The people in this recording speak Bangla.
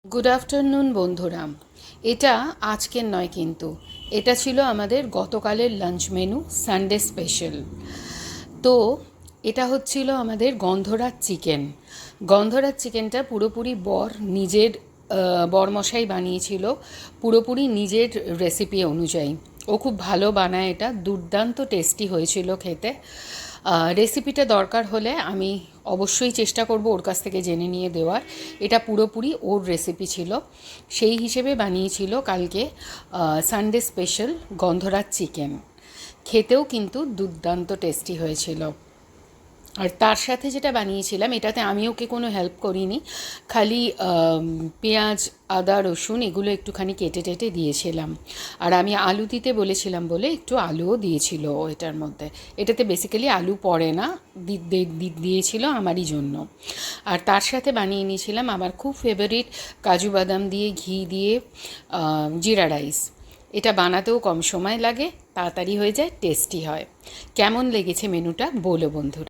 গুড আফটারনুন বন্ধুরা। এটা আজকের নয়, কিন্তু এটা ছিল আমাদের গতকালের লাঞ্চ মেনু, সানডে স্পেশাল। তো এটা হচ্ছিল আমাদের গন্ধরাজ চিকেন। গন্ধরাজ চিকেনটা পুরোপুরি বরমশাই বানিয়েছিল, পুরোপুরি নিজের রেসিপি অনুযায়ী। ও খুব ভালো বানায়, এটা দুর্দান্ত টেস্টি হয়েছিল খেতে। রেসিপিটা দরকার হলে আমি অবশ্যই চেষ্টা করব ওর কাছ থেকে জেনে নিয়ে দেওয়ার। এটা পুরোপুরি ওর রেসিপি ছিল, সেই হিসেবে বানিয়েছিল কালকে সানডে স্পেশাল গন্ধরাজ চিকেন। খেতেও কিন্তু দুর্দান্ত টেস্টি হয়েছিল। আর তার সাথে যেটা বানিয়েছিলাম, এটাতে আমি ওকে কোনো হেল্প করিনি, খালি পেঁয়াজ, আদা, রসুন এগুলো একটুখানি কেটে টেটে দিয়েছিলাম। আর আমি আলু দিতে বলেছিলাম বলে একটু আলুও দিয়েছিল এটার মধ্যে। এটাতে বেসিক্যালি আলু পড়ে না, দিয়েছিল আমারই জন্য। আর তার সাথে বানিয়ে নিয়েছিলাম আমার খুব ফেভারিট কাজু বাদাম দিয়ে, ঘি দিয়ে জিরা রাইস। এটা বানাতেও কম সময় লাগে, তাড়াতাড়ি হয়ে যায়, টেস্টি হয়। কেমন লেগেছে মেনুটা বলো বন্ধুরা।